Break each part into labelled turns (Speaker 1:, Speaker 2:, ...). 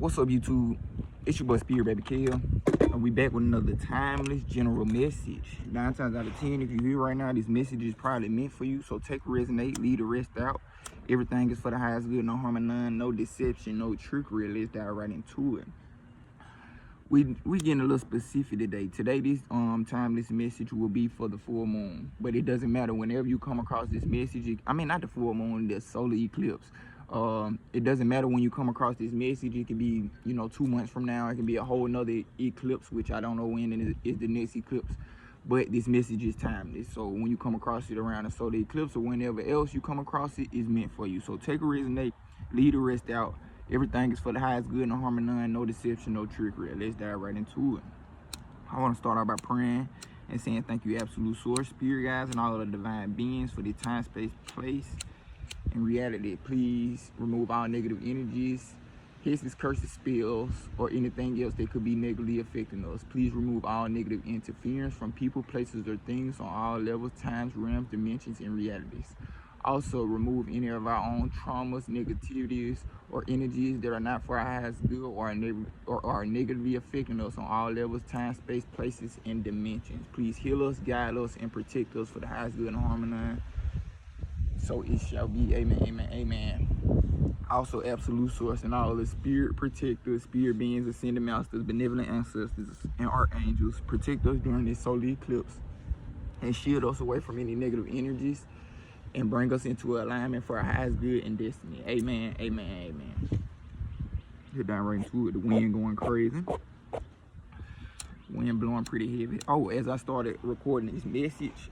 Speaker 1: What's up, YouTube? It's your boy Spirit Baby Kale, and we back with another timeless general message. 9 times out of 10, if you're here right now, this message is probably meant for you. So take a resonate, leave the rest out. Everything is for the highest good, no harm and none, no deception, no trickery. Let's dive right into it. We getting a little specific today. Today, this timeless message will be for the full moon, but it doesn't matter. Whenever you come across this message, I mean not the full moon, the solar eclipse. It doesn't matter when you come across this message. It can be 2 months from now. It can be a whole nother eclipse, which I don't know when is the next eclipse. But this message is timeless. So when you come across it around a solar eclipse or whenever else you come across it, is meant for you. So take a resonate, leave the rest out. Everything is for the highest good, no harm and none, no deception, no trickery. Let's dive right into it. I want to start out by praying and saying thank you, absolute source, spirit guides, and all of the divine beings for the time, space, place, and reality. Please remove all negative energies, hisses, curses, spells, or anything else that could be negatively affecting us. Please remove all negative interference from people, places, or things on all levels, times, realms, dimensions, and realities. Also, remove any of our own traumas, negativities, or energies that are not for our highest good or are negatively affecting us on all levels, time, space, places, and dimensions. Please heal us, guide us, and protect us for the highest good and harmony. So it shall be. Amen, amen, amen. Also, absolute source and all of the spirit protectors, spirit beings, ascended masters, benevolent ancestors, and archangels protect us during this solar eclipse and shield us away from any negative energies and bring us into alignment for our highest good and destiny. Amen, amen, amen. Get down right into it. The wind going crazy. Wind blowing pretty heavy. Oh, as I started recording this message,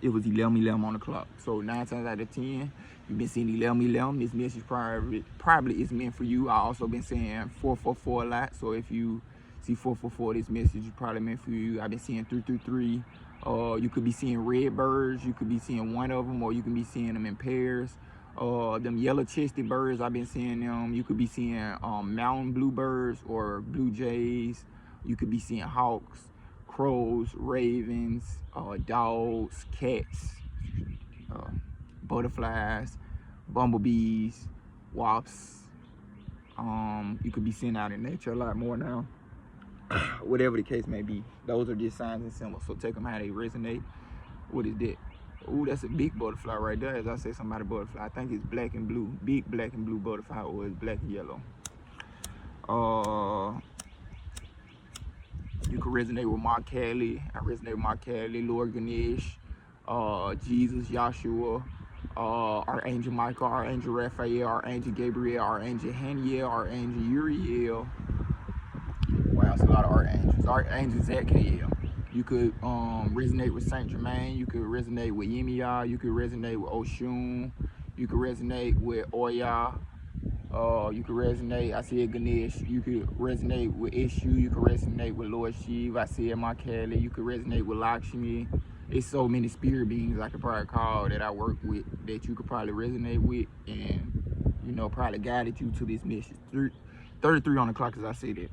Speaker 1: it was 11:11 on the clock. So 9 times out of 10, you've been seeing 11:11. This message probably is meant for you. I also been saying 444 a lot. So if you see 444, this message is probably meant for you. I've been seeing 333. You could be seeing red birds. You could be seeing one of them, or you can be seeing them in pairs. Them yellow-chested birds, I've been seeing them. You could be seeing mountain bluebirds or blue jays. You could be seeing hawks, crows, ravens, dogs, cats, butterflies, bumblebees, wasps. You could be seeing out in nature a lot more now. Whatever the case may be, those are just signs and symbols. So take them how they resonate. What is that? Ooh, that's a big butterfly right there. As I say, somebody butterfly. I think it's black and blue, big black and blue butterfly, or it's black and yellow. You can resonate with Mark Kelly. I resonate with Mark Kelly, Lord Ganesh, Jesus, Yahshua, Archangel Michael, Archangel Raphael, Archangel Gabriel, Archangel Haniel, Archangel Uriel. Wow, that's a lot of archangels. Archangel Zadkiel. You could resonate with Saint Germain. You could resonate with Yemiya. You could resonate with Oshun. You could resonate with Oya. You could resonate, I said Ganesh. You could resonate with Ishu. You could resonate with Lord Shiva. I said Makali. You could resonate with Lakshmi. It's so many spirit beings I could probably call that I work with that you could probably resonate with, and probably guided you to this message. 33 on the clock as I said it.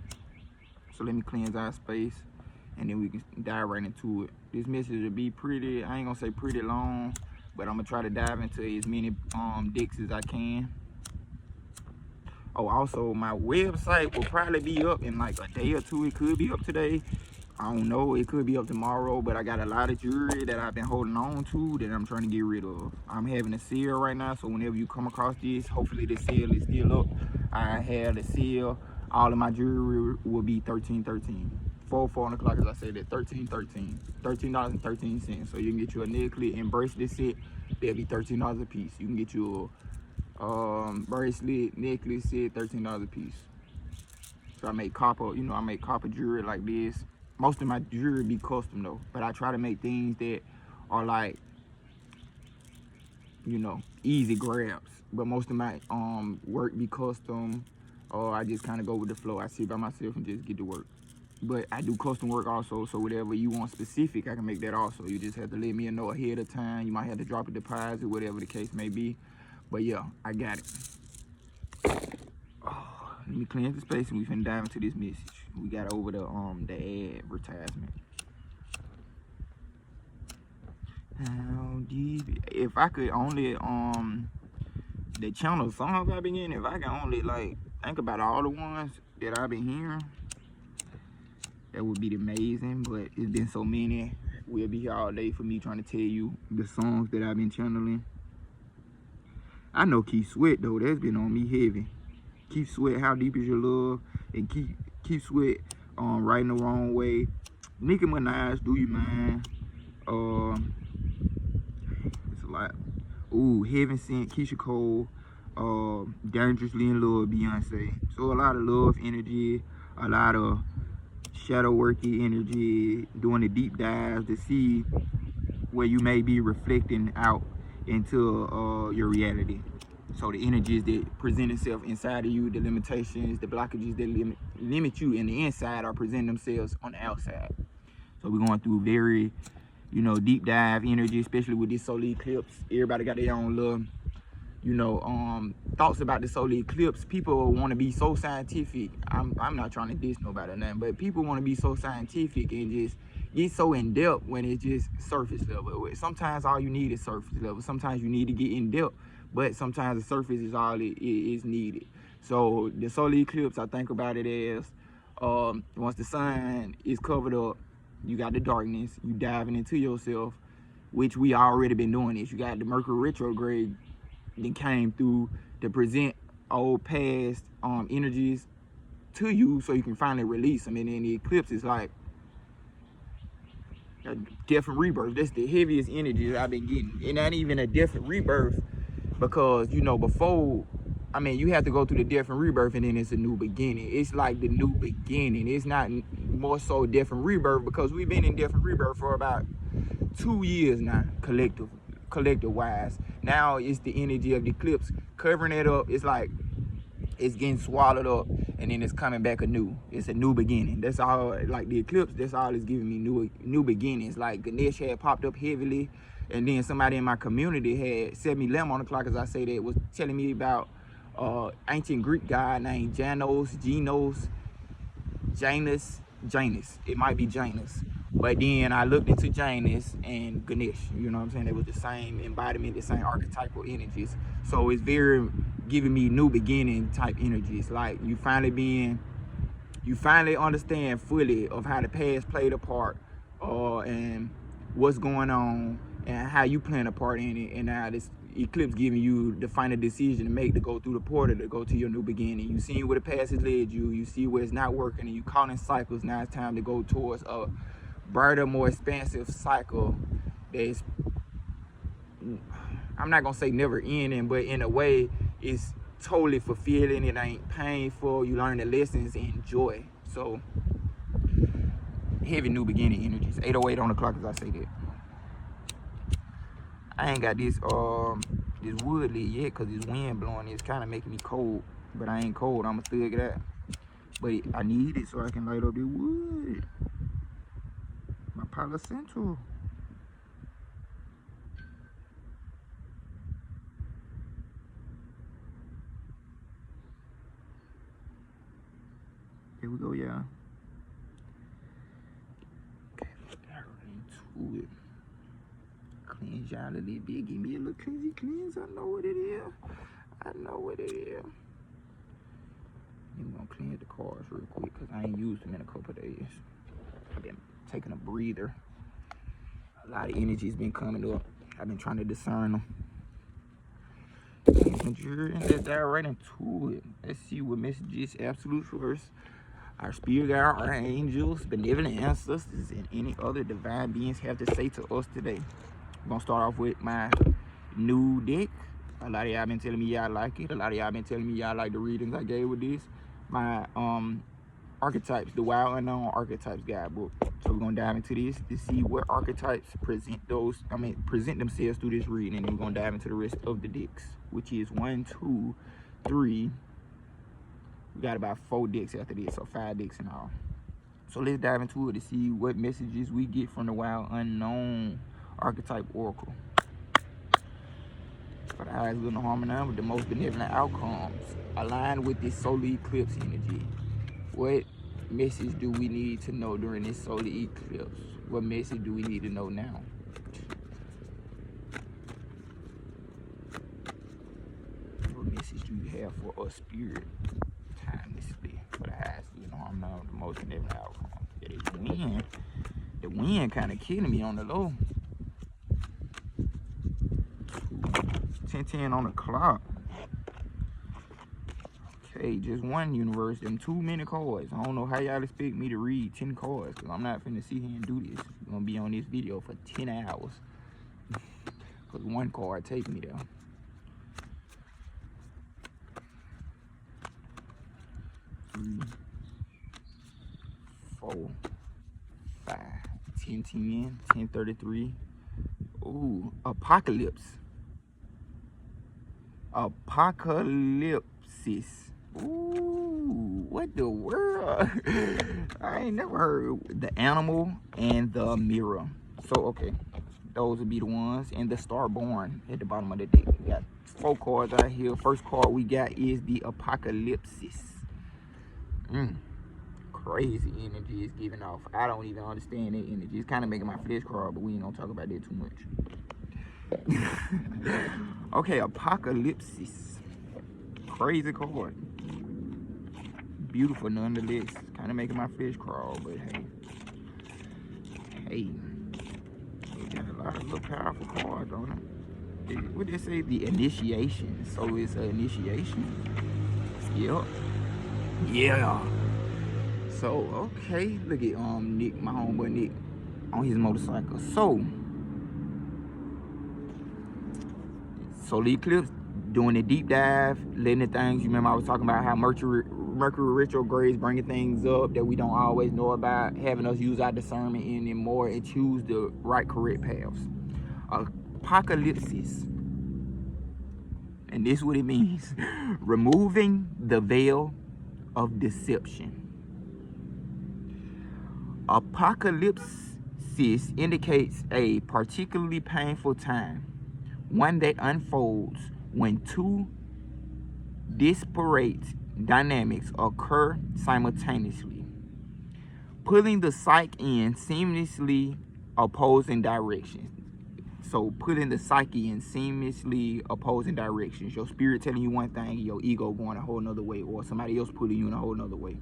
Speaker 1: So let me cleanse our space, and then we can dive right into it. This message will be pretty, I ain't gonna say pretty long, but I'm gonna try to dive into as many decks as I can. Oh, also my website will probably be up in like a day or two. It could be up today. I don't know, it could be up tomorrow, but I got a lot of jewelry that I've been holding on to that I'm trying to get rid of. I'm having a sale right now, so whenever you come across this, hopefully the sale is still up. I have the sale. All of my jewelry will be $13.13. 4 on the clock, as I said, at $13.13. $13.13. So you can get you a necklace and bracelet set. They'll be $13 a piece. You can get you a bracelet, necklace set, $13 a piece. So I make copper, I make copper jewelry like this. Most of my jewelry be custom though, but I try to make things that are like, easy grabs. But most of my work be custom, or I just kind of go with the flow. I sit by myself and just get to work. But I do custom work also, so whatever you want specific, I can make that also. You just have to let me know ahead of time. You might have to drop a deposit, whatever the case may be. But yeah, I got it. Let me cleanse the space and we finna dive into this message. We got over the advertisement. How deep? If I could only the channel songs I been in, if I can only like think about all the ones that I've been hearing, that would be amazing, but it's been so many. We'll be here all day for me trying to tell you the songs that I've been channeling. I know Keith Sweat though, that's been on me heavy. Keith Sweat, How Deep Is Your Love, and Keith Sweat, Right in the Wrong Way. Nicki Minaj, Do You Mind? It's a lot. Ooh, Heaven Sent, Keisha Cole, Dangerously in Love, Beyonce. So a lot of love energy, a lot of shadow worky energy, doing the deep dives to see where you may be reflecting out into your reality. So the energies that present itself inside of you, the limitations, the blockages that limit you in the inside are presenting themselves on the outside. So we're going through very, you know, deep dive energy, especially with this solar eclipse. Everybody got their own little, you know, thoughts about the solar eclipse. People want to be so scientific. I'm not trying to diss nobody or nothing, but people want to be so scientific and just get so in depth when it's just surface level. Sometimes all you need is surface level. Sometimes you need to get in depth, but sometimes the surface is all it is needed. So the solar eclipse, I think about it as once the sun is covered up, you got the darkness, you diving into yourself, which we already been doing this. You got the Mercury retrograde then came through to present old past energies to you so you can finally release them. And then the eclipse is like a different rebirth. That's the heaviest energy that I've been getting. And not even a different rebirth, because, you know, before, I mean, you have to go through the different rebirth and then it's a new beginning. It's like the new beginning. It's not more so different rebirth, because we've been in different rebirth for about 2 years now, collective wise. Now it's the energy of the eclipse covering it up. It's like it's getting swallowed up and then it's coming back anew. It's a new beginning. That's all. Like the eclipse, that's all it's giving me, new beginnings. Like Ganesh had popped up heavily, and then somebody in my community had set me lamb on the clock, as I say that, was telling me about ancient Greek god named Janus. It might be Janus. But then I looked into Janus and Ganesh, you know what I'm saying? It was the same embodiment, the same archetypal energies. So it's very giving me new beginning type energies. Like you finally understand fully of how the past played a part, and what's going on and how you playing a part in it. And now this eclipse giving you the final decision to make, to go through the portal, to go to your new beginning. You see where the past has led you, you see where it's not working, and you caught in cycles. Now it's time to go towards a brighter, more expansive cycle that's, I'm not gonna say never ending, but in a way it's totally fulfilling. It ain't painful. You learn the lessons and enjoy. So heavy new beginning energies. 8:08 on the clock, as I say that. I ain't got this wood lit yet because this wind blowing. It's kind of making me cold, but I ain't cold. I'm gonna thug it out. But I need it so I can light up the wood. My Palo Santo. Here we go, y'all. Okay, into it. Cleanse y'all a little bit. Give me a little cleanse. I know what it is. I'm gonna cleanse the cars real quick because I ain't used them in a couple of days. I've been taking a breather. A lot of energy's been coming up. I've been trying to discern them. And let's dive right into it. Let's see what messages absolute source, our spirit guide, our angels, benevolent ancestors, and any other divine beings have to say to us today. I'm gonna start off with my new deck. A lot of y'all been telling me y'all like it. A lot of y'all been telling me y'all like the readings I gave with this. My archetypes, the Wild Unknown Archetypes guidebook. So we're gonna dive into this to see what archetypes present themselves through this reading, and then we're gonna dive into the rest of the decks, which is 1, 2, 3. We got about 4 decks after this, so 5 decks in all. So let's dive into it to see what messages we get from the Wild Unknown Archetype Oracle. For the highest good and harmony with the most benevolent outcomes, aligned with this solar eclipse energy. What message do we need to know during this solar eclipse? What message do we need to know now? What message do you have for us, Spirit? past. You know, I'm not the most different outcome. The wind kind of killing me on the low. 10-10 on the clock. Okay, just one universe. Them too many cards. I don't know how y'all expect me to read 10 cards, because I'm not finna sit here and do this. I'm gonna be on this video for 10 hours. Because one card take me there. 3, 4, 5, 10-10, 10-33. Ooh, Apocalypse. Apocalypsis. Ooh, what the world? I ain't never heard the animal and the mirror. So, okay. Those would be the ones. And the Starborn at the bottom of the deck. We got 4 cards out here. First card we got is the Apocalypsis. Crazy energy is giving off. I don't even understand that energy. It's kind of making my flesh crawl, but we ain't gonna talk about that too much. Okay, Apocalypsis. Crazy card. Beautiful nonetheless. Kind of making my flesh crawl, but hey. Hey. We got a lot of little powerful cards on it. What did they say? The initiation. So it's an initiation. Yep. Yeah. So, okay. Look at Nick, my homeboy Nick, on his motorcycle. So the Eclipse doing a deep dive, letting the things, you remember I was talking about how Mercury retrogrades bringing things up that we don't always know about, having us use our discernment in it more and choose the right, correct paths. Apocalypsis, and this is what it means: removing the veil of deception. Apocalypsis indicates a particularly painful time, one that unfolds when 2 disparate dynamics occur simultaneously, pulling the psyche in seamlessly opposing directions. So putting the psyche in seamlessly opposing directions. Your spirit telling you one thing, your ego going a whole nother way, or somebody else pulling you in a whole nother way.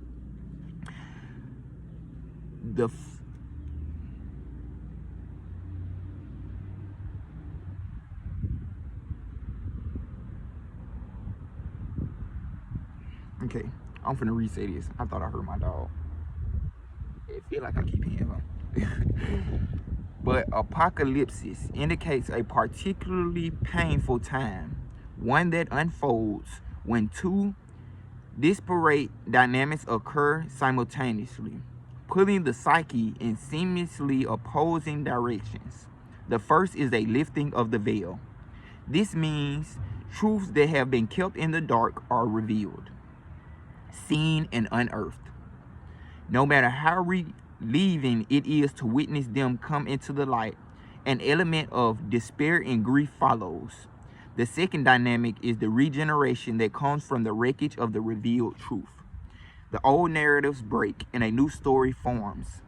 Speaker 1: Okay, I'm finna re-say this. I thought I heard my dog. It feel like I keep hearing her. But apocalypsis indicates a particularly painful time, one that unfolds when 2 disparate dynamics occur simultaneously, pulling the psyche in seamlessly opposing directions. The first is a lifting of the veil. This means truths that have been kept in the dark are revealed, seen and unearthed. No matter how relieving it is to witness them come into the light, an element of despair and grief follows. The second dynamic is the regeneration that comes from the wreckage of the revealed truth. The old narratives break and a new story forms.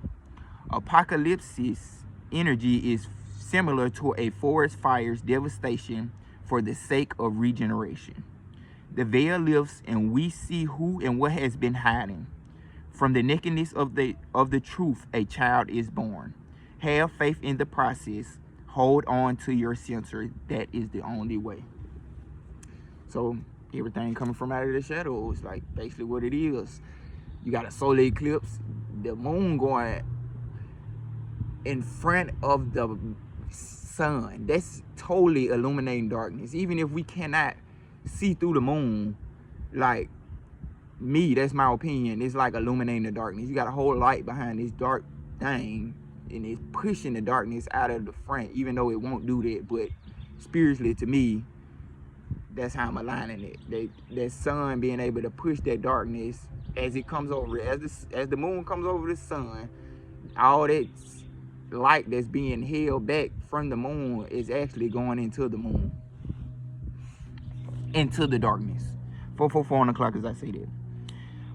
Speaker 1: Apocalypsis energy is similar to a forest fire's devastation for the sake of regeneration. The veil lifts and we see who and what has been hiding. From the nakedness of the truth, a child is born. Have faith in the process. Hold on to your center. That is the only way. So everything coming from out of the shadows, like basically what it is. You got a solar eclipse, the moon going in front of the sun. That's totally illuminating darkness. Even if we cannot see through the moon, like me, that's my opinion, it's like illuminating the darkness. You got a whole light behind this dark thing, and it's pushing the darkness out of the front, even though it won't do that. But spiritually, to me, that's how I'm aligning it. That sun being able to push that darkness as it comes over, as the moon comes over the sun, all that light that's being held back from the moon is actually going into the moon, into the darkness. 4:44 on the clock as I say that.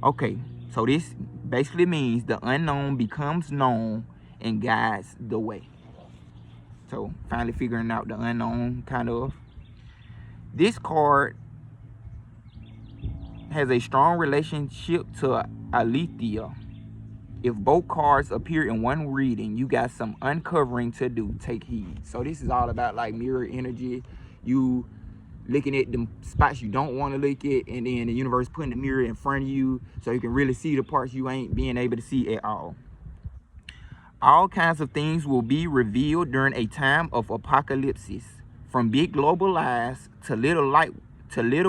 Speaker 1: Okay, so this basically means the unknown becomes known and guides the way. So finally figuring out the unknown, kind of. This card has a strong relationship to Alethea. If both cards appear in one reading, you got some uncovering to do. Take heed. So this is all about like mirror energy. You looking at the spots you don't want to look at, and then the universe putting the mirror in front of you so you can really see the parts you ain't being able to see at all. All kinds of things will be revealed during a time of apocalypse, from big global lies to little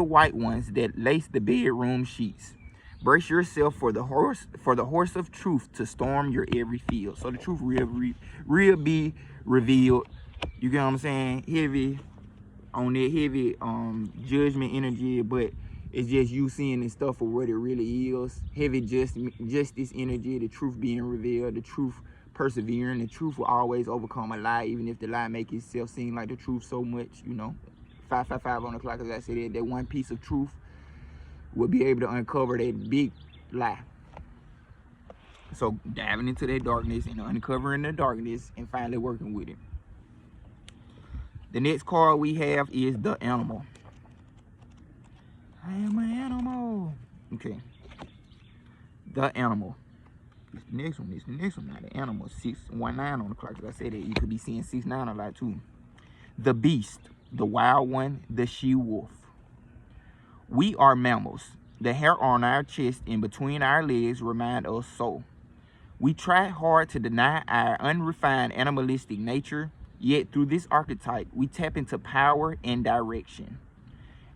Speaker 1: white ones that lace the bedroom sheets. Brace yourself for the horse of truth to storm your every field. So the truth will be revealed. You get what I'm saying? Heavy on that heavy judgment energy, but it's just you seeing this stuff for what it really is. Heavy justice energy, the truth being revealed, the truth persevering. The truth will always overcome a lie, even if the lie make itself seem like the truth so much. You know, 555 on the clock, as I said, that one piece of truth will be able to uncover that big lie. So diving into that darkness and uncovering the darkness and finally working with it. The next card we have is the animal. I am an animal. Okay. The animal. It's the next one. It's the next one. Now the animal. 619 on the clock. As I said, you could be seeing 69 a lot too. The beast. The wild one. The she-wolf. We are mammals. The hair on our chest and between our legs remind us so. We try hard to deny our unrefined animalistic nature, yet through this archetype, we tap into power and direction.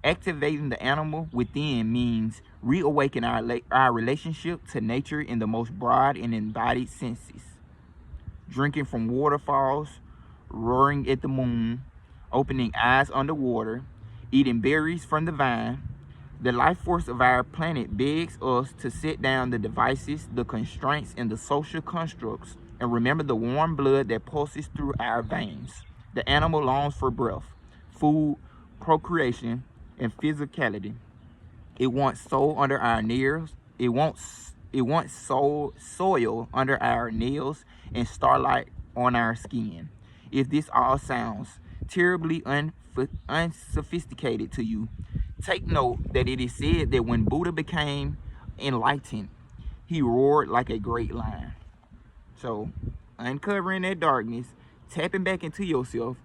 Speaker 1: Activating the animal within means reawaken our relationship to nature in the most broad and embodied senses. Drinking from waterfalls, roaring at the moon, opening eyes underwater, eating berries from the vine. The life force of our planet begs us to set down the devices, the constraints, and the social constructs, and remember the warm blood that pulses through our veins. The animal longs for breath, food, procreation, and physicality. It wants soul under our nails. It wants soil under our nails and starlight on our skin. If this all sounds terribly unsophisticated to you, take note that it is said that when Buddha became enlightened, he roared like a great lion. So, uncovering that darkness, tapping back into yourself,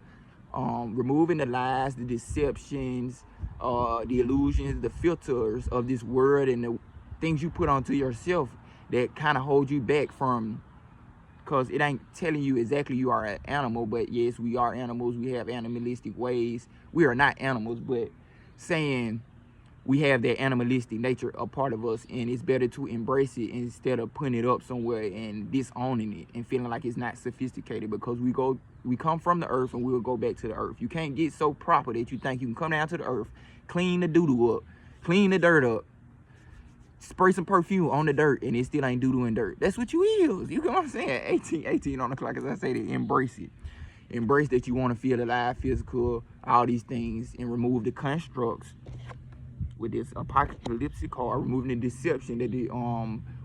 Speaker 1: removing the lies, the deceptions, the illusions, the filters of this world and the things you put onto yourself that kind of hold you back from, because it ain't telling you exactly you are an animal, but yes, we are animals. We have animalistic ways. We are not animals, but saying we have that animalistic nature a part of us, and it's better to embrace it instead of putting it up somewhere and disowning it and feeling like it's not sophisticated, because we come from the earth and we'll go back to the earth. You can't get so proper that you think you can come down to the earth, clean the doo-doo up, clean the dirt up, spray some perfume on the dirt, and it still ain't doo-doo and dirt. That's what you is. You know what I'm saying? 18 on the clock, as I say, to embrace it. Embrace that you want to feel alive, physical, all these things, and remove the constructs with this apocalyptic card, removing the deception that the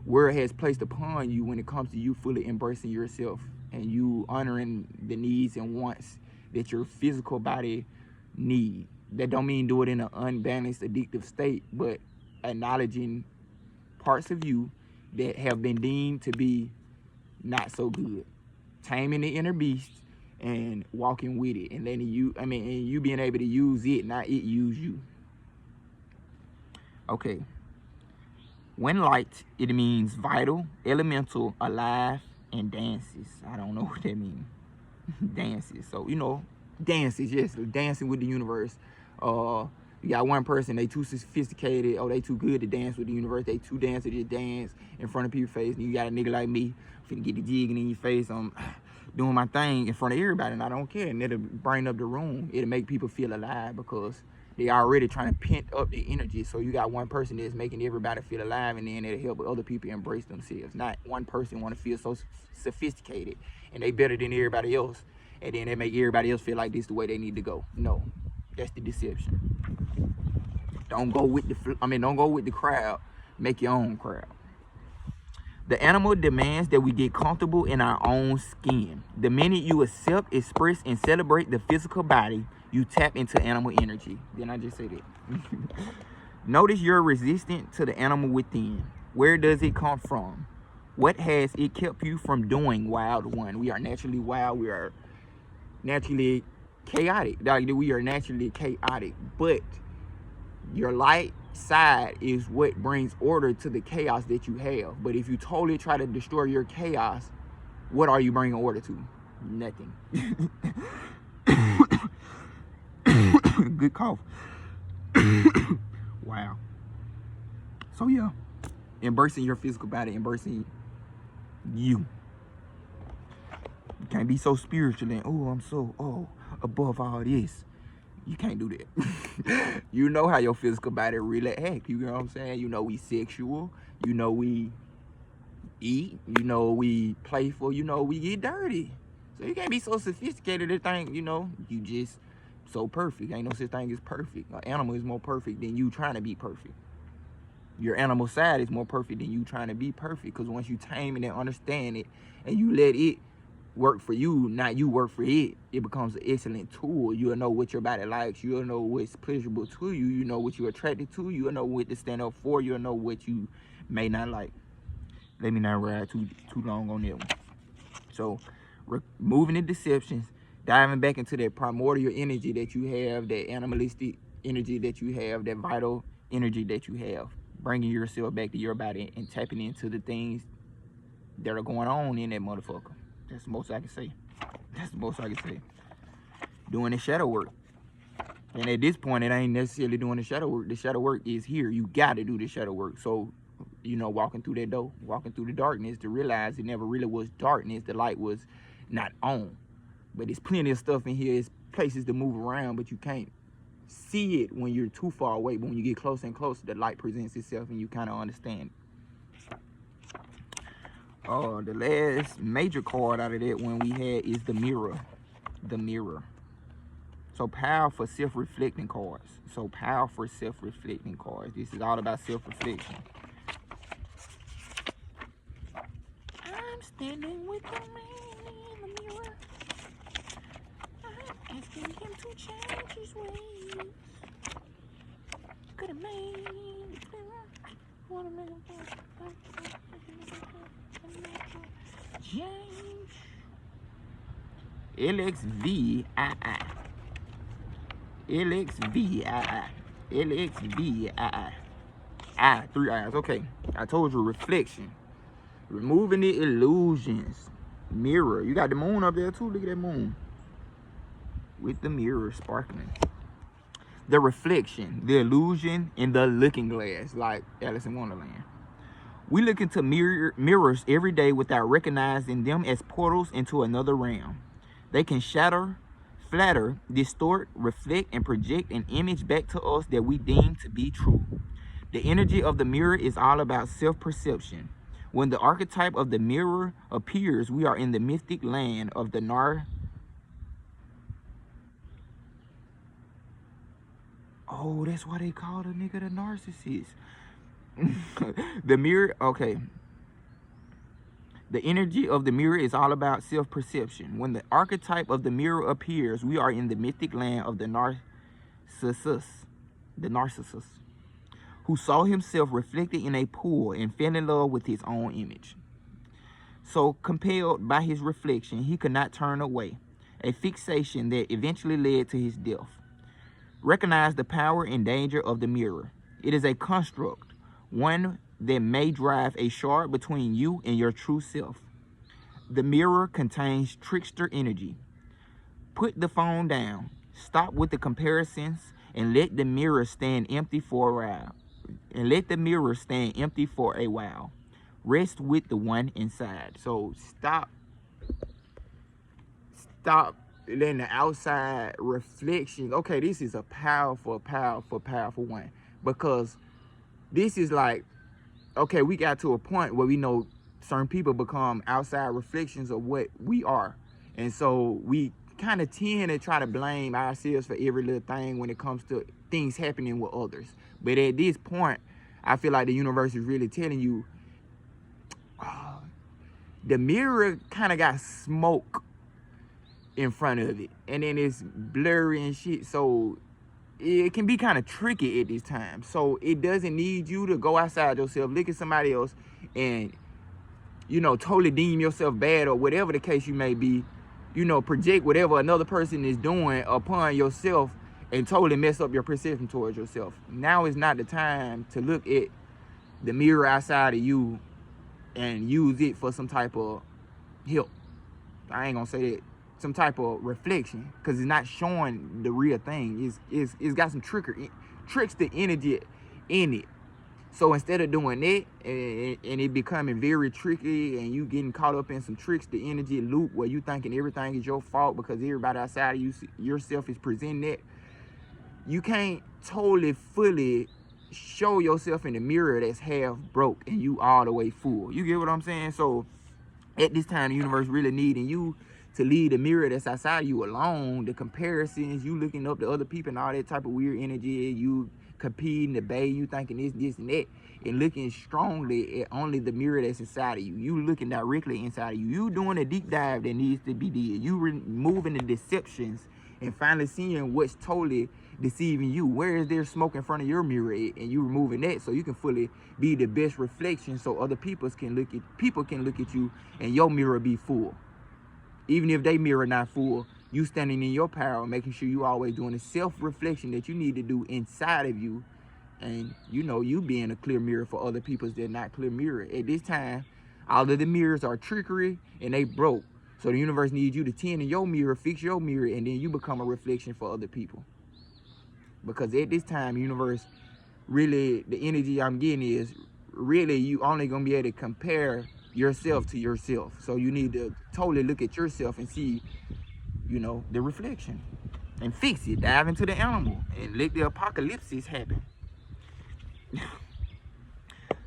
Speaker 1: world has placed upon you when it comes to you fully embracing yourself and you honoring the needs and wants that your physical body need. That don't mean do it in an unbalanced, addictive state, but acknowledging parts of you that have been deemed to be not so good. Taming the inner beast and walking with it, and letting you, and you being able to use it, not it use you. Okay. When light, it means vital, elemental, alive, and dances. I don't know what that means. Dances. So, you know, dances, yes, dancing with the universe. You got one person, they too sophisticated, or they too good to dance with the universe, they too dance to just dance in front of people's face, and you got a nigga like me, finna get the jigging in your face, I'm doing my thing in front of everybody, and I don't care, and it'll bring up the room, it'll make people feel alive, because they already trying to pent up the energy. So you got one person that's making everybody feel alive, and then it'll help other people embrace themselves. Not one person want to feel so sophisticated, and they better than everybody else, and then they make everybody else feel like this is the way they need to go. No, that's the deception. Don't go with the crowd. Make your own crowd. The animal demands that we get comfortable in our own skin. The minute you accept, express, and celebrate the physical body, you tap into animal energy. Didn't I just say that? Notice you're resistant to the animal within. Where does it come from? What has it kept you from doing, wild one? We are naturally wild. We are naturally chaotic. We are naturally chaotic. But your light side is what brings order to the chaos that you have. But if you totally try to destroy your chaos, what are you bringing order to? Nothing. Good cough. Wow. So yeah, embracing your physical body, embracing you. You can't be so spiritual and I'm so above all this. You can't do that. You know how your physical body really act. You know what I'm saying? You know we sexual. You know we eat. You know we playful. You know we get dirty. So you can't be so sophisticated to think, you just so perfect. Ain't no such thing as perfect. An animal is more perfect than you trying to be perfect. Your animal side is more perfect than you trying to be perfect. Because once you tame it and understand it and you let it work for you, not you work for it, it becomes an excellent tool. You'll know what your body likes. You'll know what's pleasurable to you. You know what you're attracted to. You'll know what to stand up for. You'll know what you may not like. Let me not ride too long on that one. So, removing the deceptions, diving back into that primordial energy that you have, that animalistic energy that you have, that vital energy that you have, bringing yourself back to your body and tapping into the things that are going on in that motherfucker. That's the most I can say. That's the most I can say. Doing the shadow work. And at this point, it ain't necessarily doing the shadow work. The shadow work is here. You got to do the shadow work. So, walking through that door, walking through the darkness to realize it never really was darkness. The light was not on. But there's plenty of stuff in here. There's places to move around, but you can't see it when you're too far away. But when you get closer and closer, the light presents itself and you kind of understand. The last major card out of that one we had is the mirror. The mirror. So powerful self-reflecting cards. So powerful self-reflecting cards. This is all about self-reflection. I'm standing with the man in the mirror. I'm asking him to change his ways. Could have made what a man change. LXVII. LXVII. LXVII. Three eyes. Okay. I told you reflection. Removing the illusions. Mirror. You got the moon up there too. Look at that moon. With the mirror sparkling. The reflection, the illusion, and the looking glass, like Alice in Wonderland. We look into mirrors every day without recognizing them as portals into another realm. They can shatter, flatter, distort, reflect, and project an image back to us that we deem to be true. The energy of the mirror is all about self-perception. When the archetype of the mirror appears, we are in the mystic land of the Oh, that's why they call the nigga the narcissist. The mirror, okay. The energy of the mirror is all about self-perception. When the archetype of the mirror appears, we are in the mythic land of the narcissus, who saw himself reflected in a pool and fell in love with his own image. So, compelled by his reflection, he could not turn away, a fixation that eventually led to his death. Recognize the power and danger of the mirror. It is a construct, one that may drive a shard between you and your true self. The mirror contains trickster energy. Put the phone down, stop with the comparisons, and let the mirror stand empty for a while. Rest with the one inside. So stop letting the outside reflections. Okay, this is a powerful one, because this is like, okay, we got to a point where we know certain people become outside reflections of what we are, and so we kind of tend to try to blame ourselves for every little thing when it comes to things happening with others. But at this point, I feel like the universe is really telling you, the mirror kind of got smoke in front of it, and then it's blurry and shit, so it can be kind of tricky at this time. So it doesn't need you to go outside yourself, look at somebody else, and, you know, totally deem yourself bad or whatever the case you may be, you know, project whatever another person is doing upon yourself and totally mess up your perception towards yourself. Now is not the time to look at the mirror outside of you and use it for some type of help. I ain't gonna say that. Some type of reflection, because it's not showing the real thing. It's got some trickster energy in it. So instead of doing that and it becoming very tricky and you getting caught up in some trickster energy loop where you thinking everything is your fault because everybody outside of you yourself is presenting that, you can't totally fully show yourself in the mirror that's half broke and you all the way full. You get what I'm saying? So at this time, the universe really needing you to leave the mirror that's outside of you alone. The comparisons, you looking up to other people and all that type of weird energy, you competing, debating, you thinking this, and that, and looking strongly at only the mirror that's inside of you. You looking directly inside of you. You doing a deep dive that needs to be did. You removing the deceptions and finally seeing what's totally deceiving you. Where is there smoke in front of your mirror at? And you removing that so you can fully be the best reflection, so other people can look at you and your mirror be full. Even if they mirror not full, you standing in your power, making sure you always doing the self-reflection that you need to do inside of you. And you know, you being a clear mirror for other people's that not clear mirror. At this time, all of the mirrors are trickery and they broke. So the universe needs you to tend to your mirror, fix your mirror, and then you become a reflection for other people. Because at this time, universe, really, the energy I'm getting is, really, you only gonna be able to compare yourself to yourself. So you need to totally look at yourself and see, you know, the reflection and fix it. Dive into the animal and let the apocalypse happen.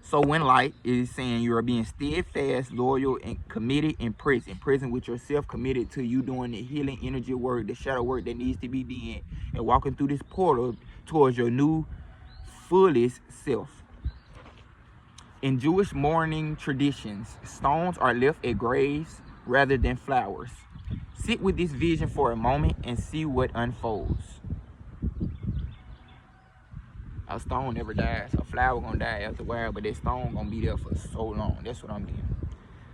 Speaker 1: So when light is saying you are being steadfast, loyal, and committed and present with yourself, committed to you doing the healing energy work, the shadow work that needs to be done, and walking through this portal towards your new fullest self. In Jewish mourning traditions, stones are left at graves rather than flowers. Sit with this vision for a moment and see what unfolds. A stone never dies. A flower gonna die after a while, but that stone gonna be there for so long. That's what I'm getting.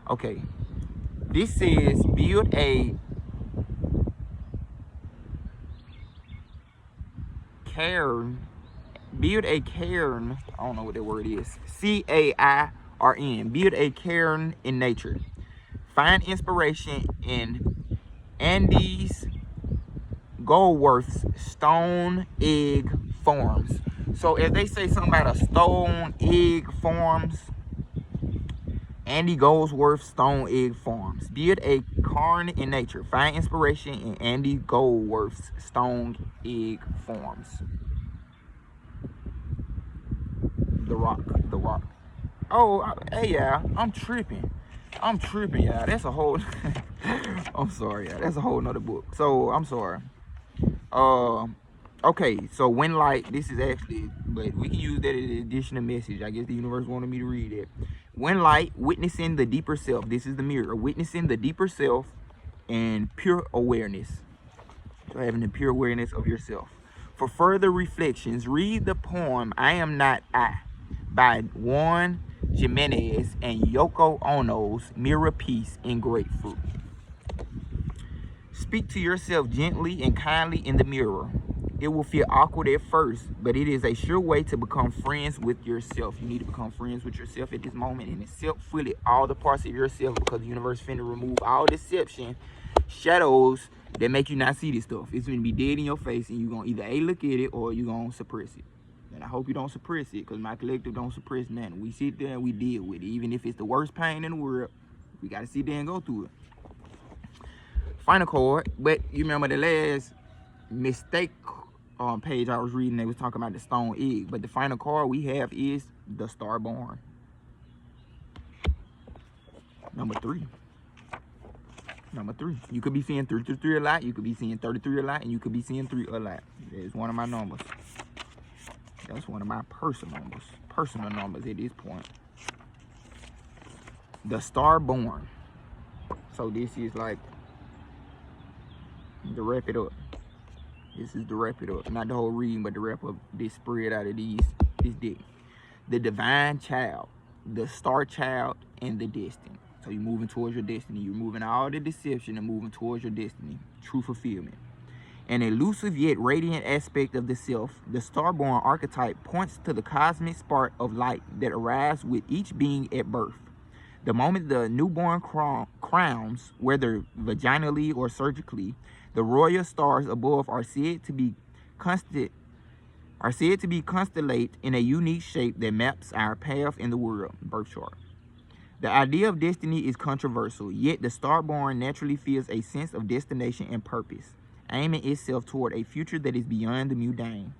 Speaker 1: Okay. This says build a cairn. Build a cairn. I don't know what that word is. C-A-I-R-N. Build a cairn in nature. Find inspiration in Andy's Goldworth's stone egg forms. So if they say something about a stone egg forms, Andy Goldsworth stone egg forms. Build a cairn in nature. Find inspiration in Andy Goldworth's stone egg forms. The rock. Oh, hey, yeah, I'm tripping, yeah. That's a whole, I'm sorry, yeah. That's a whole nother book. So, I'm sorry. Okay, so when light, this is actually, but we can use that as an additional message. I guess the universe wanted me to read it. When light, witnessing the deeper self. This is the mirror. Witnessing the deeper self and pure awareness. So having the pure awareness of yourself. For further reflections, read the poem I Am Not I by Juan Jimenez and Yoko Ono's Mirror Piece in Grapefruit. Speak to yourself gently and kindly in the mirror. It will feel awkward at first, but it is a sure way to become friends with yourself. You need to become friends with yourself at this moment and accept fully all the parts of yourself, because the universe finna remove all deception, shadows that make you not see this stuff. It's gonna be dead in your face, and you're gonna either A, look at it, or you're gonna suppress it. And I hope you don't suppress it, because my collective don't suppress nothing. We sit there and we deal with it. Even if it's the worst pain in the world, we gotta sit there and go through it. Final card, but you remember the last mistake page I was reading, they was talking about the stone egg, but the final card we have is the Starborn. Number 3. You could be seeing 333 a lot, you could be seeing 33 a lot, and you could be seeing 3 a lot. It's one of my numbers. That's one of my personal numbers at this point. The Starborn. So this is like, to wrap it up, This is the wrap it up. Not the whole reading, but the wrap up this spread out of this deck. The divine child, the star child, and the destiny. So you're moving towards your destiny. You're moving all the deception and moving towards your destiny. True fulfillment. An elusive yet radiant aspect of the self, the starborn archetype points to the cosmic spark of light that arrives with each being at birth. The moment the newborn crowns, whether vaginally or surgically, the royal stars above are said to be constellate in a unique shape that maps our path in the world. Birth chart. The idea of destiny is controversial, yet the starborn naturally feels a sense of destination and purpose, aiming itself toward a future that is beyond the mundane.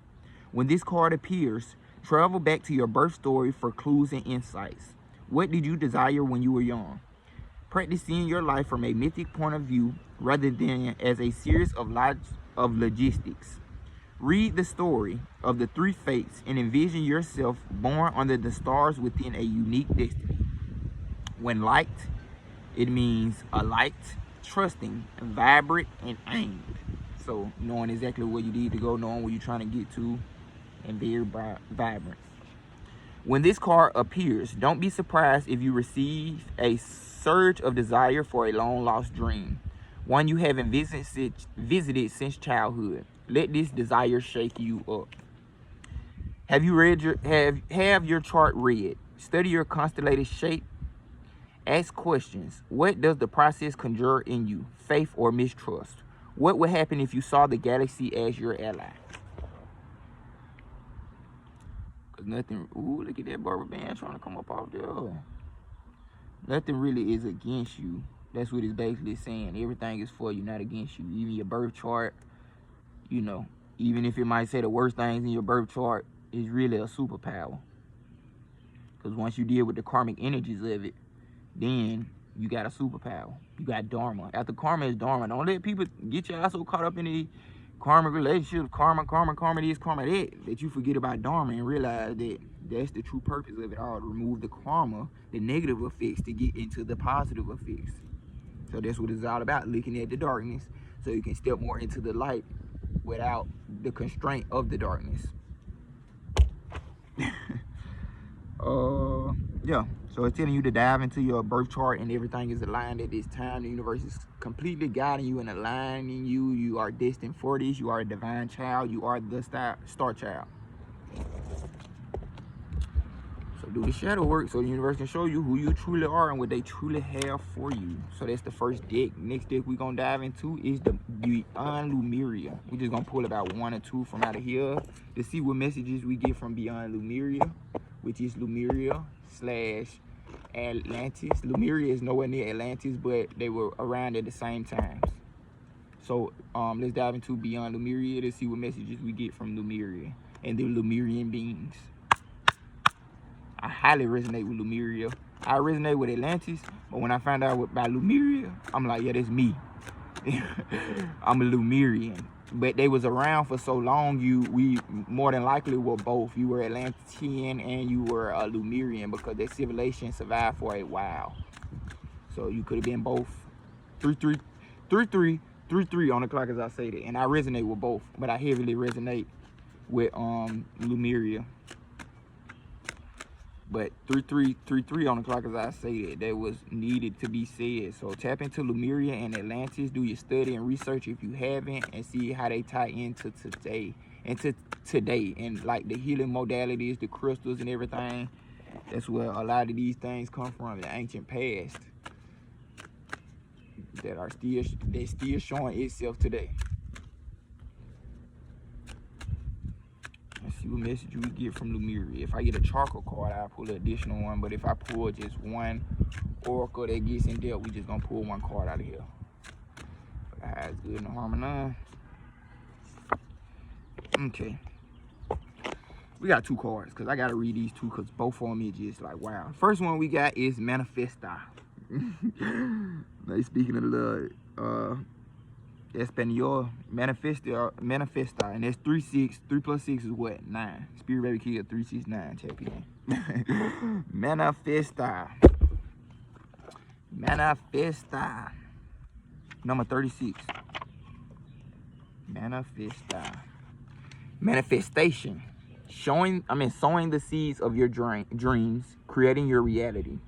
Speaker 1: When this card appears, travel back to your birth story for clues and insights. What did you desire when you were young? Practice seeing your life from a mythic point of view rather than as a series of logistics. Read the story of the three fates and envision yourself born under the stars within a unique destiny. When liked, it means alight, trusting, vibrant, and aimed. So knowing exactly where you need to go, knowing where you're trying to get to, and very vibrant. When this card appears, don't be surprised if you receive a surge of desire for a long-lost dream, one you haven't visited since childhood. Let this desire shake you up. Have you read have your chart read? Study your constellated shape. Ask questions. What does the process conjure in you? Faith or mistrust? What would happen if you saw the galaxy as your ally? Cause nothing. Ooh, look at that rubber band trying to come up off there. Nothing really is against you. That's what it's basically saying. Everything is for you, not against you. Even your birth chart, you know, even if it might say the worst things in your birth chart, is really a superpower. Because once you deal with the karmic energies of it, then you got a superpower. You got dharma. After karma is dharma. Don't let people get you so caught up in the karmic relationships, karma this, karma that you forget about dharma and realize that that's the true purpose of it all, to remove the karma, the negative effects, to get into the positive effects. So that's what it's all about, looking at the darkness so you can step more into the light without the constraint of the darkness. Yeah, so it's telling you to dive into your birth chart and everything is aligned at this time. The universe is completely guiding you and aligning you. You are destined for this. You are a divine child. You are the star child. So do the shadow work so the universe can show you who you truly are and what they truly have for you. So that's the first deck. Next deck we're going to dive into is the Beyond Lemuria. We're just going to pull about 1 or 2 from out of here to see what messages we get from Beyond Lemuria, which is Lemuria / Atlantis. Lemuria is nowhere near Atlantis, but they were around at the same times. So let's dive into Beyond Lemuria to see what messages we get from Lemuria and the Lemurian beings. I highly resonate with Lemuria. I resonate with Atlantis, but when I found out about Lemuria, I'm like, yeah, that's me. I'm a Lemurian. But they was around for so long, we more than likely were both. You were Atlantean and you were a Lemurian, because their civilization survived for a while. So you could have been both. 3-3 on the clock as I say that. And I resonate with both, but I heavily resonate with Lemuria. But 3-3 on the clock as I say that was needed to be said. So tap into Lemuria and Atlantis. Do your study and research if you haven't, and see how they tie into today. And like the healing modalities, the crystals and everything. That's where a lot of these things come from, the ancient past. That's still showing itself today. Let's see what message we get from Lemuria. If I get a charcoal card, I'll pull an additional one. But if I pull just one oracle that gets in depth, we just gonna pull one card out of here. For the highest good and the harmony. Okay. We got 2 cards, because I gotta read these 2, because both of them is just like, wow. First one we got is Manifesta. Like, speaking of the Espanol, Manifesta, and that's 3-6. 3 + 6 is what? 9. Spirit Baby Kid 369. Tap in. Manifesta. Number 36. Manifestation. Sowing the seeds of your dreams, creating your reality.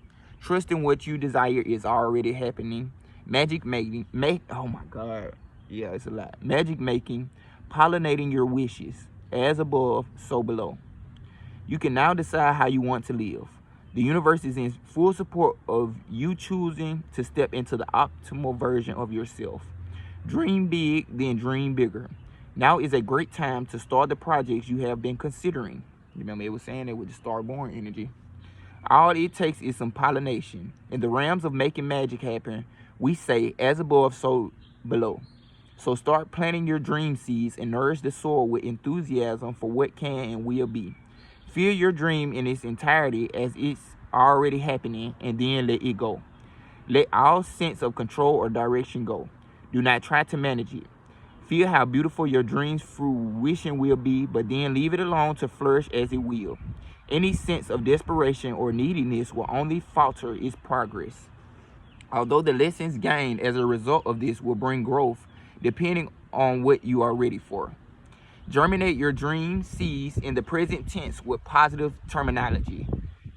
Speaker 1: Trusting what you desire is already happening. Magic making, oh my God. Yeah, it's a lot. Magic making, pollinating your wishes. As above, so below. You can now decide how you want to live. The universe is in full support of you choosing to step into the optimal version of yourself. Dream big, then dream bigger. Now is a great time to start the projects you have been considering. Remember, it was saying that with the starborn energy. All it takes is some pollination. In the realms of making magic happen, we say, as above, so below. So start planting your dream seeds and nourish the soil with enthusiasm for what can and will be. Feel your dream in its entirety as it's already happening, and then let it go. Let all sense of control or direction go. Do not try to manage it. Feel how beautiful your dream's fruition will be, but then leave it alone to flourish as it will. Any sense of desperation or neediness will only falter its progress. Although the lessons gained as a result of this will bring growth, depending on what you are ready for. Germinate your dream seeds in the present tense with positive terminology.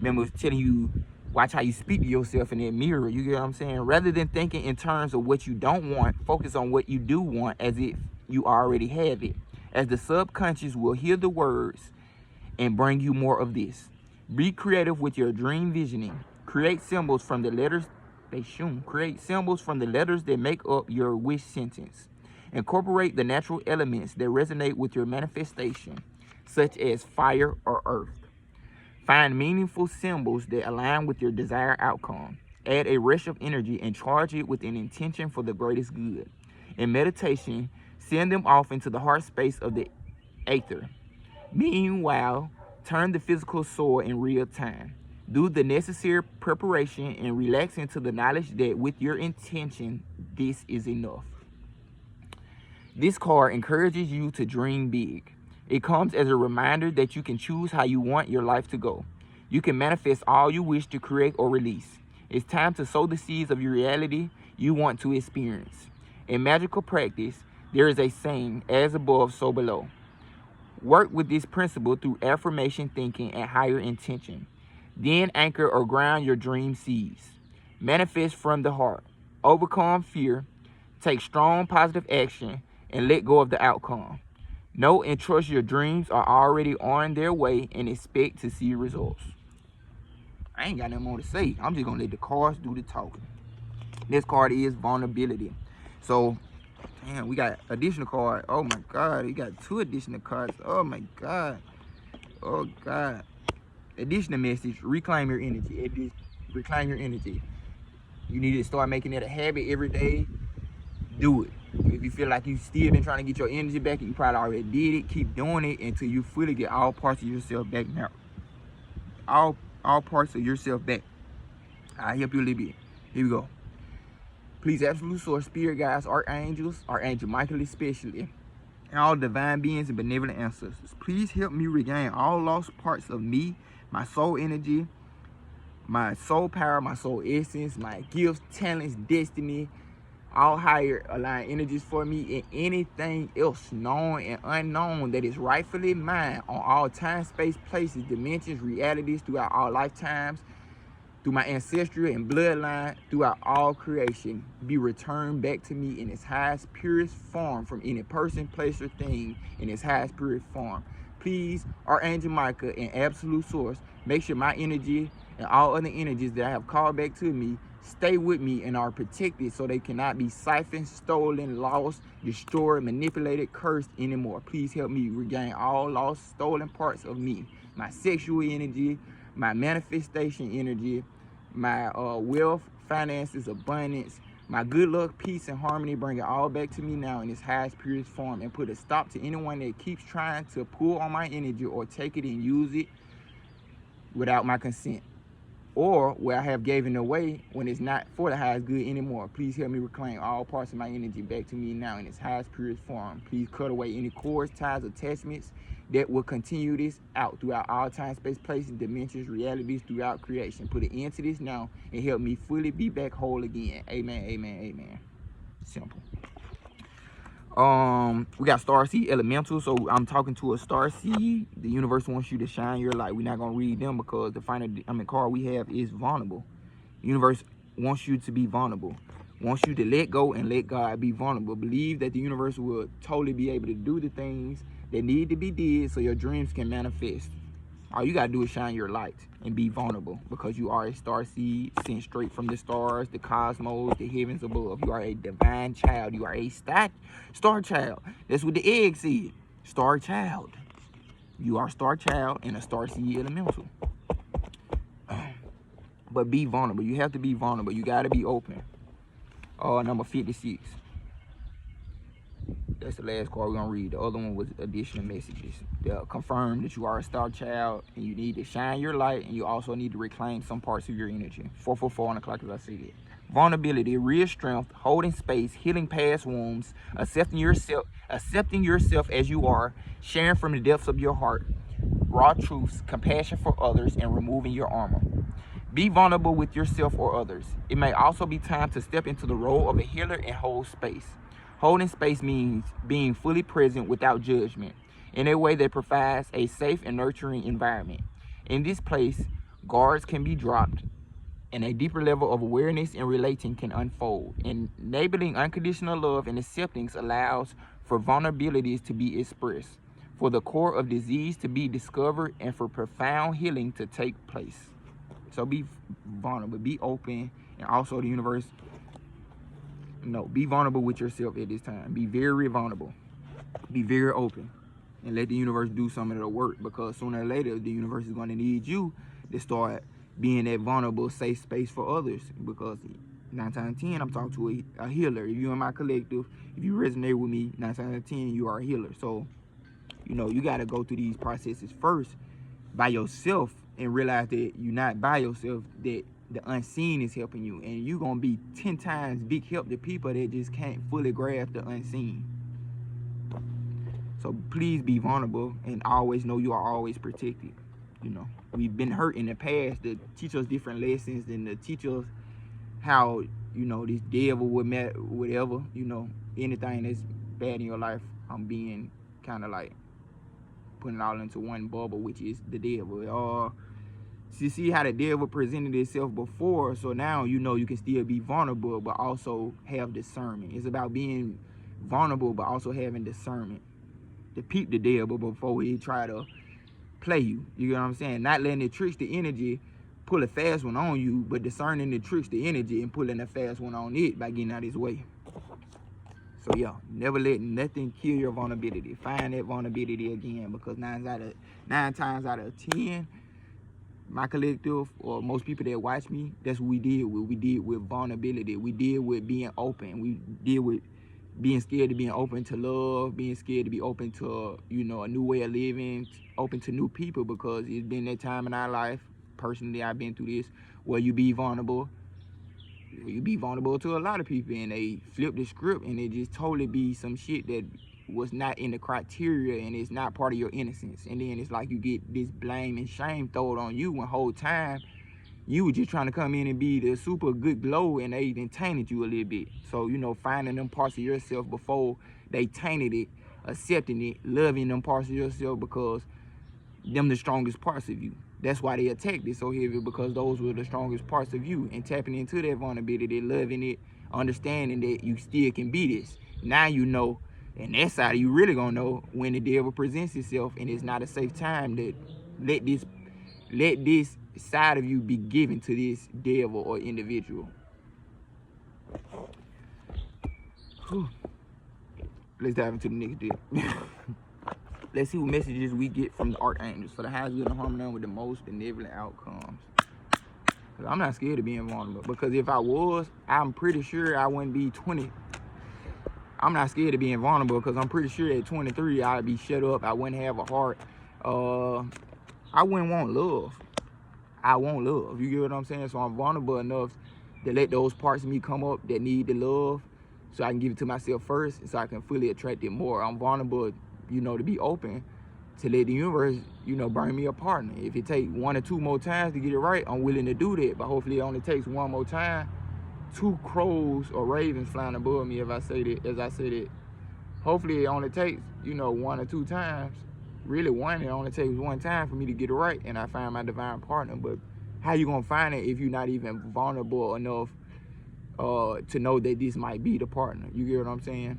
Speaker 1: Remember, I was telling you, watch how you speak to yourself in that mirror. You get what I'm saying? Rather than thinking in terms of what you don't want, focus on what you do want as if you already have it. As the subconscious will hear the words and bring you more of this. Be creative with your dream visioning. Create symbols from the letters that make up your wish sentence. Incorporate the natural elements that resonate with your manifestation, such as fire or earth. Find meaningful symbols that align with your desired outcome. Add a rush of energy and charge it with an intention for the greatest good. In meditation, send them off into the heart space of the aether. Meanwhile, turn the physical soil in real time. Do the necessary preparation and relax into the knowledge that with your intention, this is enough. This card encourages you to dream big. It comes as a reminder that you can choose how you want your life to go. You can manifest all you wish to create or release. It's time to sow the seeds of your reality you want to experience. In magical practice, there is a saying, as above, so below. Work with this principle through affirmation thinking and higher intention. Then anchor or ground your dream seeds. Manifest from the heart. Overcome fear. Take strong positive action and let go of the outcome. Know and trust your dreams are already on their way and expect to see results. I ain't got nothing more to say. I'm just going to let the cards do the talking. This card is vulnerability. So, damn, we got additional card. Oh my God, we got 2 additional cards. Oh my God. Oh God. Additional message, reclaim your energy. Reclaim your energy. You need to start making it a habit every day. Do it. If you feel like you still been trying to get your energy back and you probably already did it, keep doing it until you fully get all parts of yourself back now. All parts of yourself back. I'll help you a little bit. Here we go. Please, absolute source, spirit guides, archangels, Archangel Michael especially, and all divine beings and benevolent ancestors, please help me regain all lost parts of me, my soul energy, my soul power, my soul essence, my gifts, talents, destiny, all higher aligned energies for me, and anything else known and unknown that is rightfully mine on all time, space, places, dimensions, realities throughout all lifetimes, through my ancestry and bloodline, throughout all creation, be returned back to me in its highest, purest form from any person, place, or thing in its highest, purest form. Please, Archangel Michael and absolute source, make sure my energy and all other energies that I have called back to me stay with me and are protected so they cannot be siphoned, stolen, lost, destroyed, manipulated, cursed anymore. Please help me regain all lost, stolen parts of me. My sexual energy, my manifestation energy, my wealth, finances, abundance, my good luck, peace, and harmony. Bring it all back to me now in its highest, purest form, and put a stop to anyone that keeps trying to pull on my energy or take it and use it without my consent, or where I have given away when it's not for the highest good anymore. Please help me reclaim all parts of my energy back to me now in its highest, purest form. Please cut away any cords, ties, attachments that will continue this out throughout all time, space, places, dimensions, realities throughout creation. Put an end to this now and help me fully be back whole again. Amen, amen, amen. Simple. We got star seed elemental, so I'm talking to a star seed. The universe wants you to shine your light. We're not gonna read them because the final card we have is vulnerable. The universe wants you to be vulnerable, wants you to let go and let God. Be vulnerable. Believe that the universe will totally be able to do the things that need to be did so your dreams can manifest. All you gotta do is shine your light and be vulnerable, because you are a star seed sent straight from the stars, the cosmos, the heavens above. You are a divine child. You are a star child. That's what the egg said. Star child. You are a star child and a star seed elemental. But be vulnerable. You have to be vulnerable. You gotta be open. Number 56. That's the last card we're gonna read. The other one was additional messages. Confirm that you are a star child and you need to shine your light, and you also need to reclaim some parts of your energy. 444 on the clock, as I said. Vulnerability, real strength, holding space, healing past wounds, accepting yourself as you are, sharing from the depths of your heart, raw truths, compassion for others, and removing your armor. Be vulnerable with yourself or others. It may also be time to step into the role of a healer and hold space. Holding space means being fully present without judgment, in a way that provides a safe and nurturing environment. In this place, guards can be dropped, and a deeper level of awareness and relating can unfold. Enabling unconditional love and acceptance allows for vulnerabilities to be expressed, for the core of disease to be discovered, and for profound healing to take place. So be vulnerable, be open, and also the universe. No, be vulnerable with yourself at this time. Be very vulnerable. Be very open. And let the universe do some of the work, because sooner or later, the universe is going to need you to start being that vulnerable, safe space for others. Because 9 times out of 10, I'm talking to a healer. If you're in my collective, if you resonate with me, 9 times out of 10, you are a healer. So, you got to go through these processes first by yourself and realize that you're not by yourself, that the unseen is helping you, and you're gonna be 10 times big help to people that just can't fully grasp the unseen. So please be vulnerable and always know you are always protected. We've been hurt in the past to teach us different lessons and to teach us how this devil would matter, whatever, anything that's bad in your life. I'm being kind of like putting it all into one bubble, which is the devil. You see how the devil presented itself before, so now you can still be vulnerable but also have discernment. It's about being vulnerable but also having discernment to peep the devil before he try to play you. You get what I'm saying? Not letting it tricks the energy, pull a fast one on you, but discerning the tricks the energy and pulling a fast one on it by getting out of his way. So yeah, never let nothing kill your vulnerability. Find that vulnerability again, because 9 times out of 10, my collective, or most people that watch me, that's what we deal with. We deal with vulnerability. We deal with being open. We deal with being scared to being open to love, being scared to be open to, a new way of living, open to new people, because it's been that time in our life, personally, I've been through this, where you be vulnerable. You be vulnerable to a lot of people, and they flip the script, and it just totally be some shit that was not in the criteria, and it's not part of your innocence. And then it's like you get this blame and shame thrown on you when whole time you were just trying to come in and be the super good glow, and they then tainted you a little bit. So, finding them parts of yourself before they tainted it, accepting it, loving them parts of yourself, because them the strongest parts of you. That's why they attacked it so heavy, because those were the strongest parts of you. And tapping into that vulnerability, loving it, understanding that you still can be this. Now and that side of you really gonna know when the devil presents itself and it's not a safe time, that let this side of you be given to this devil or individual. Whew. Let's dive into the next deal. Let's see what messages we get from the archangels for the highest good and harmony with the most benevolent outcomes. Cause I'm not scared of being vulnerable, because if I was, I'm pretty sure I wouldn't be 20. I'm not scared of being vulnerable, because I'm pretty sure at 23 I'd be shut up. I wouldn't have a heart. I wouldn't want love. I want love. You get what I'm saying? So I'm vulnerable enough to let those parts of me come up that need the love, so I can give it to myself first, so I can fully attract it more. I'm vulnerable, to be open, to let the universe, bring me a partner. If it takes 1 or 2 more times to get it right, I'm willing to do that. But hopefully it only takes 1 more time. 2 crows or ravens flying above me, as I say that, Hopefully it only takes, you know, 1 or 2 times. Really one, it only takes 1 time for me to get it right and I find my divine partner. But how you gonna find it if you're not even vulnerable enough to know that this might be the partner? You get what I'm saying?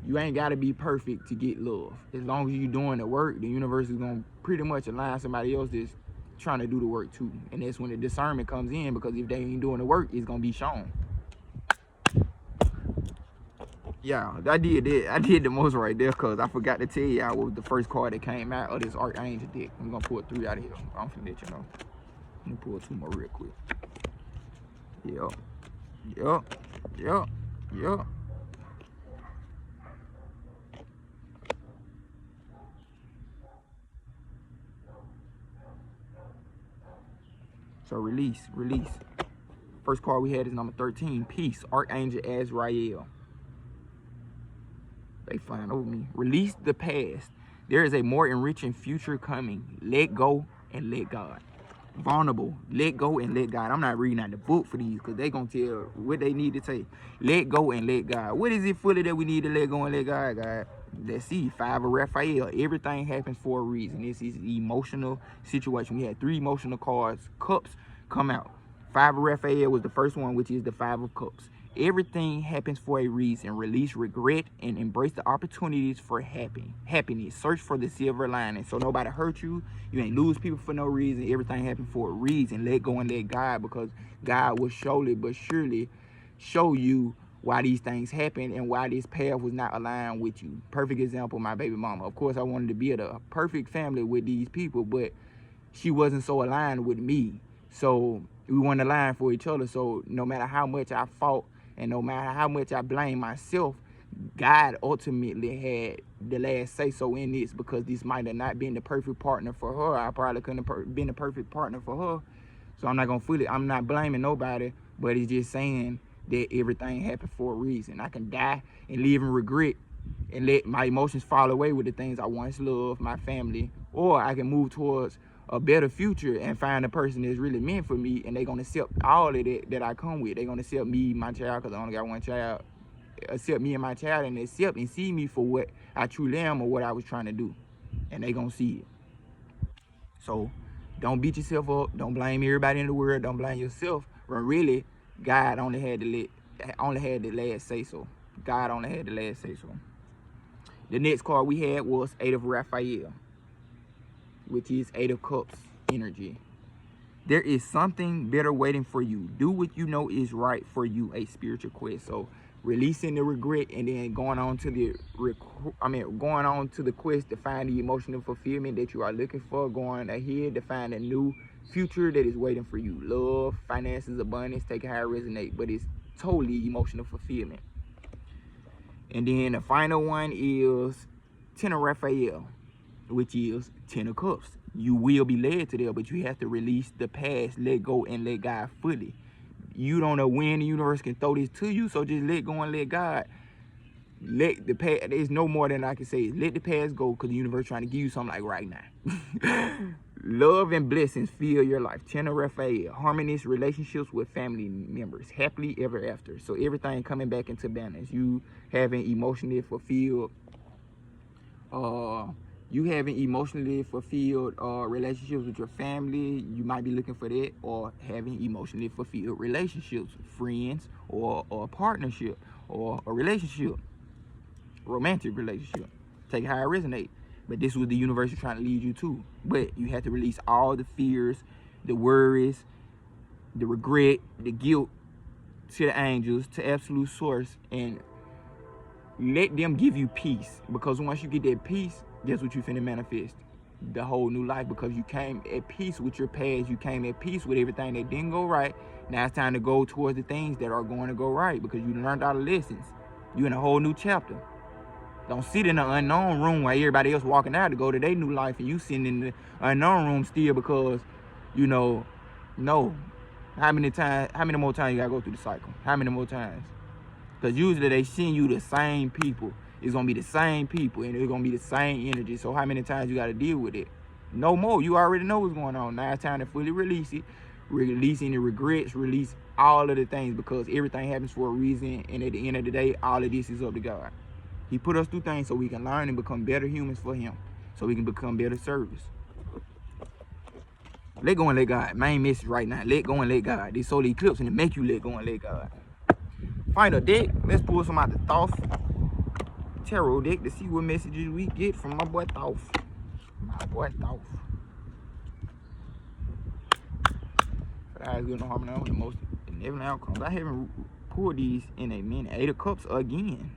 Speaker 1: You ain't gotta be perfect to get love. As long as you're doing the work, the universe is gonna pretty much align somebody else that's trying to do the work too. And that's when the discernment comes in, because if they ain't doing the work, it's gonna be shown. Yeah, I did that. I did the most right there, because I forgot to tell y'all what was the first card that came out of this Archangel deck. I'm gonna pull 3 out of here. I'm finna let you know. Let me pull 2 more real quick. Yup. So release. First card we had is number 13, Peace, Archangel Azrael. They flying over me. Release the past. There is a more enriching future coming. Let go and let God. Vulnerable. Let go and let God. I'm not reading out the book for these, because they gonna tell what they need to say. Let go and let God. What is it fully that we need to let go and let God, God? Let's see. 5 of Raphael. Everything happens for a reason. This is emotional situation. We had 3 emotional cards. Cups come out. 5 of Raphael was the first one, which is the 5 of Cups. Everything happens for a reason. Release regret and embrace the opportunities for happiness. Search for the silver lining. So nobody hurt you. You ain't lose people for no reason. Everything happened for a reason. Let go and let God, because God will surely but surely show you why these things happen and why this path was not aligned with you. Perfect example, my baby mama. Of course, I wanted to build a perfect family with these people, but she wasn't so aligned with me. So we weren't aligned for each other. So no matter how much I fought and no matter how much I blame myself, God ultimately had the last say so in this, because this might have not been the perfect partner for her. I probably couldn't have been the perfect partner for her. So I'm not blaming nobody, but it's just saying that everything happened for a reason. I can die and live in regret and let my emotions fall away with the things I once loved, my family, or I can move towards a better future and find a person that's really meant for me, and they're gonna accept all of that I come with. They're gonna accept me, my child, because I only got 1 child, accept me and my child, and accept and see me for what I truly am or what I was trying to do, and they gonna see it. So don't beat yourself up. Don't blame everybody in the world. Don't blame yourself. But really, God only had the last say so. God only had the last say so. The next card we had was 8 of Raphael, which is 8 of Cups energy. There is something better waiting for you. Do what you know is right for you, a spiritual quest. So releasing the regret and then going on to the quest to find the emotional fulfillment that you are looking for, going ahead to find a new future that is waiting for you. Love, finances, abundance, take it how it resonate, but it's totally emotional fulfillment. And then the final one is 10 of Raphael, which is 10 of Cups. You will be led to there, but you have to release the past, let go and let God fully. You don't know when the universe can throw this to you, so just let go and let God. Let the past, there's no more than I can say. Let the past go, because the universe trying to give you something like right now. Love and blessings fill your life. 10 of Raphael, harmonious relationships with family members, happily ever after. So everything coming back into balance. You having emotionally fulfilled relationships with your family. You might be looking for that, or having emotionally fulfilled relationships, friends, or a partnership, or a relationship, romantic relationship. Take it how it resonates. But this was the universe trying to lead you to. But you have to release all the fears, the worries, the regret, the guilt to the angels, to absolute source, and let them give you peace. Because once you get that peace, that's what you finna manifest. The whole new life, because you came at peace with your past. You came at peace with everything that didn't go right. Now it's time to go towards the things that are going to go right, because you learned all the lessons. You're in a whole new chapter. Don't sit in an unknown room while everybody else walking out to go to their new life, and you sitting in the unknown room still because, no. How many more times you gotta go through the cycle? How many more times? Because usually they send you the same people. It's gonna be the same people, and it's gonna be the same energy. So how many times you gotta deal with it? No more. You already know what's going on. Now it's time to fully release it. release any regrets, release all of the things, because everything happens for a reason, and at the end of the day, all of this is up to God. He put us through things so we can learn and become better humans for him, so we can become better servants. Let go and let God. Main message right now. Let go and let God. This solar eclipse and it make you let go and let God. Find a deck. Let's pull some out the Thoth tarot deck to see what messages we get from my boy Thoth. My boy Thoth. For eyes good no harmony with the most inevitable outcomes. I haven't pulled these in a minute. 8 of Cups again.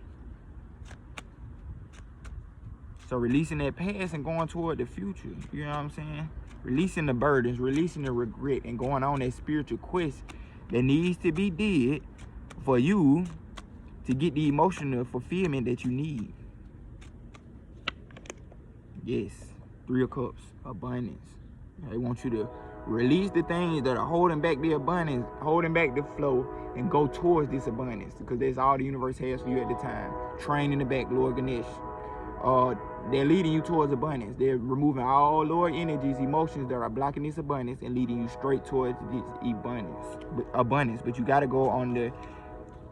Speaker 1: So releasing that past and going toward the future. You know what I'm saying? Releasing the burdens, releasing the regret, and going on that spiritual quest that needs to be did for you to get the emotional fulfillment that you need. Yes, 3 of Cups, abundance. They want you to release the things that are holding back the abundance, holding back the flow, and go towards this abundance, because that's all the universe has for you at the time. Train in the back, Lord Ganesh. They're leading you towards abundance. They're removing all lower energies, emotions that are blocking this abundance, and leading you straight towards this abundance. But you got to go on the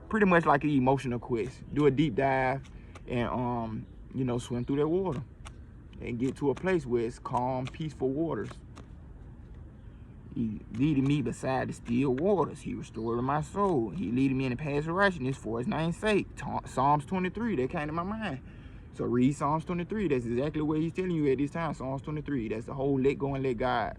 Speaker 1: pretty much like an emotional quest. Do a deep dive and you know, swim through that water and get to a place where it's calm, peaceful waters. He leading me beside the still waters. He restored my soul. He leading me in the paths of righteousness for his name's sake. Psalms 23, that came to my mind. So read Psalms 23. That's exactly what he's telling you at this time. Psalms 23. That's the whole let go and let God.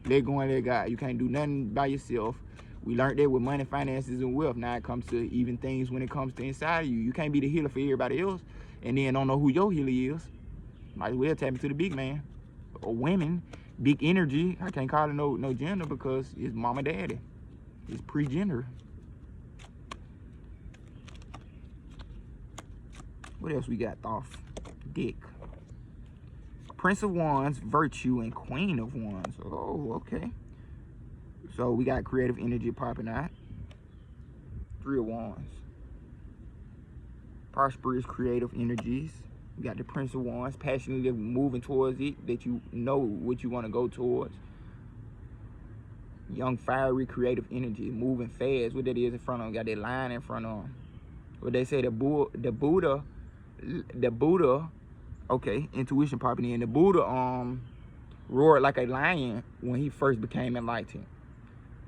Speaker 1: Let go and let God. You can't do nothing by yourself. We learned that with money, finances, and wealth. Now it comes to even things when it comes to inside of you. You can't be the healer for everybody else and then don't know who your healer is. Might as well tap into the big man. Or women, big energy. I can't call it no gender because it's mama, daddy. It's pre-gender. What else we got, Thoth? Dick. Prince of Wands, Virtue, and Queen of Wands. Oh, okay. So we got creative energy popping out. 3 of Wands. Prosperous creative energies. We got the Prince of Wands, passionately moving towards it, that you know what you want to go towards. Young, fiery, creative energy, moving fast. What that is in front of them, got that line in front of them. What they say, the Buddha, okay, intuition popping in. The Buddha roared like a lion when he first became enlightened.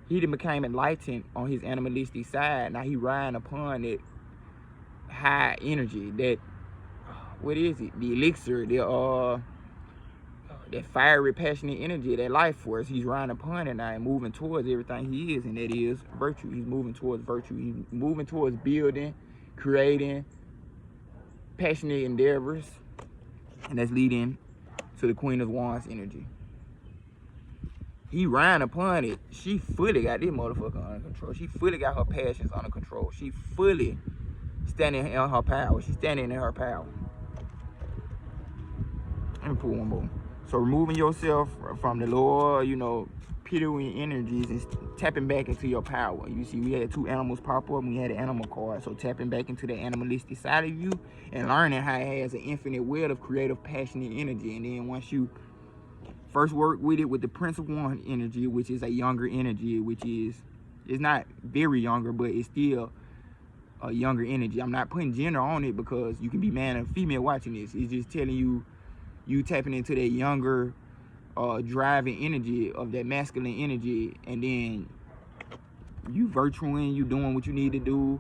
Speaker 1: He then became enlightened on his animalistic side. Now he riding upon that high energy, that, what is it? The elixir, that fiery, passionate energy, that life force. He's riding upon it now and moving towards everything he is, and that is virtue. He's moving towards virtue. He's moving towards building, creating, passionate endeavors, and that's leading to the Queen of Wands energy. He riding upon it. She fully got this motherfucker under control. She fully got her passions under control. She fully standing in her power. She's standing in her power. Let me pull one more. So removing yourself from the lower, you know, piddling energies and tapping back into your power. You see, we had 2 animals pop up and we had an animal card. So tapping back into the animalistic side of you and learning how it has an infinite well of creative, passionate energy. And then once you first work with it with the Prince of Wands energy, which is a younger energy, which is, it's not very younger, but it's still a younger energy. I'm not putting gender on it because you can be man and female watching this. It's just telling you, you tapping into that younger driving energy of that masculine energy, and then you virtuing, you doing what you need to do,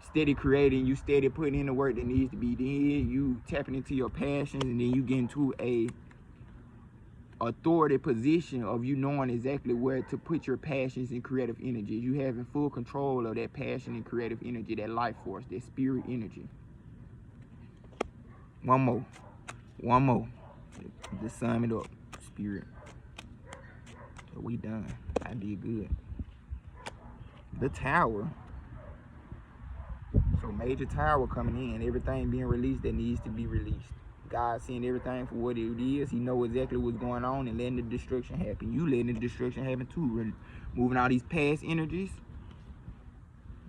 Speaker 1: steady creating, you steady putting in the work that needs to be done, you tapping into your passions, and then you get into a authority position of you knowing exactly where to put your passions and creative energy. You having full control of that passion and creative energy, that life force, that spirit energy. One more. Just sum it up. Spirit. So we done. I did good. The Tower. So major tower coming in. Everything being released that needs to be released. God seeing everything for what it is. He know exactly what's going on and letting the destruction happen. You letting the destruction happen too. Moving all these past energies.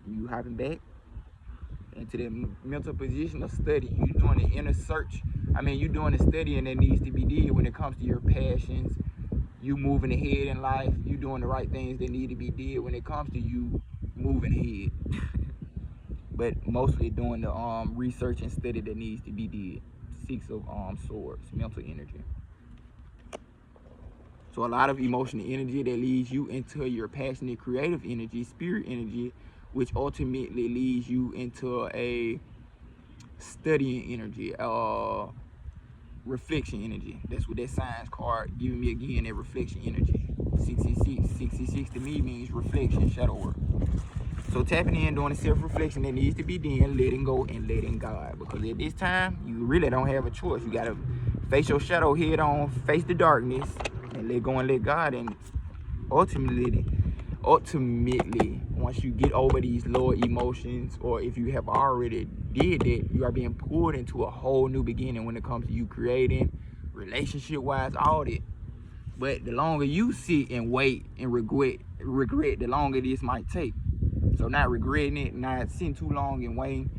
Speaker 1: You hopping back into that mental position of study. You doing the inner search. I mean, you doing the studying that needs to be did when it comes to your passions, you moving ahead in life, you doing the right things that need to be did when it comes to you moving ahead. But mostly doing the research and study that needs to be did. Six of Swords, mental energy. So a lot of emotional energy that leads you into your passionate creative energy, spirit energy, which ultimately leads you into a studying energy, reflection energy. That's what that science card giving me again, that reflection energy. 66. 66 to me means reflection, shadow work. So tapping in, doing the self-reflection that needs to be done, letting go and letting God. Because at this time, you really don't have a choice. You gotta face your shadow head on, face the darkness, and let go and let God. And ultimately, once you get over these lower emotions, or if you have already did that, you are being pulled into a whole new beginning when it comes to you creating, relationship-wise, all that. But the longer you sit and wait and regret, the longer this might take. So not regretting it, not sitting too long and waiting,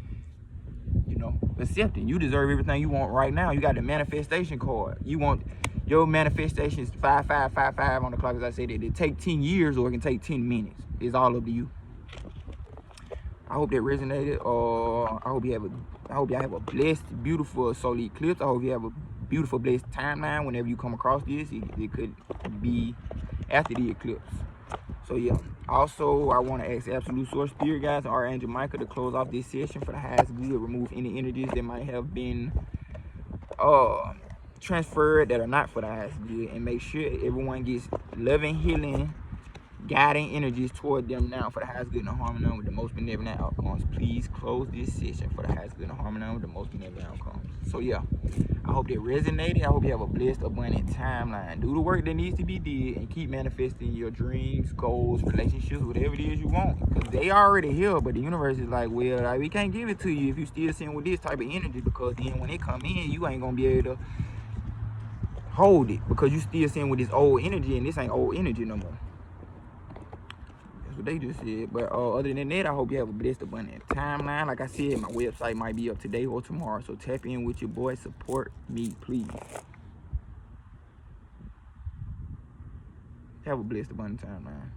Speaker 1: accepting. You deserve everything you want right now. You got the manifestation card. You want your manifestation is 5555 on the clock, as I said. It take 10 years or it can take 10 minutes. It's all up to you. I hope that resonated. I hope y'all have a blessed, beautiful solar eclipse. I hope you have a beautiful, blessed timeline whenever you come across this. It could be after the eclipse. So yeah. Also, I want to ask Absolute Source Spirit guys, Archangel Michael, to close off this session for the highest good. Remove any energies that might have been transferred that are not for the highest good, and make sure everyone gets loving, healing, guiding energies toward them now for the highest good and harmony with the most benevolent outcomes. Please close this session for the highest good and harmony with the most benevolent outcomes. So yeah, I hope that resonated. I hope you have a blessed, abundant timeline. Do the work that needs to be did and keep manifesting your dreams, goals, relationships, whatever it is you want. Because they already here, but the universe is like, well, we can't give it to you if you still sitting with this type of energy, because then when it come in, you ain't gonna be able to hold it, because you still sitting with this old energy, and this ain't old energy no more. What they just said. But other than that, I hope you have a blessed, abundant timeline. Like I said, my website might be up today or tomorrow, so tap in with your boy. Support me, please. Have a blessed, abundant timeline.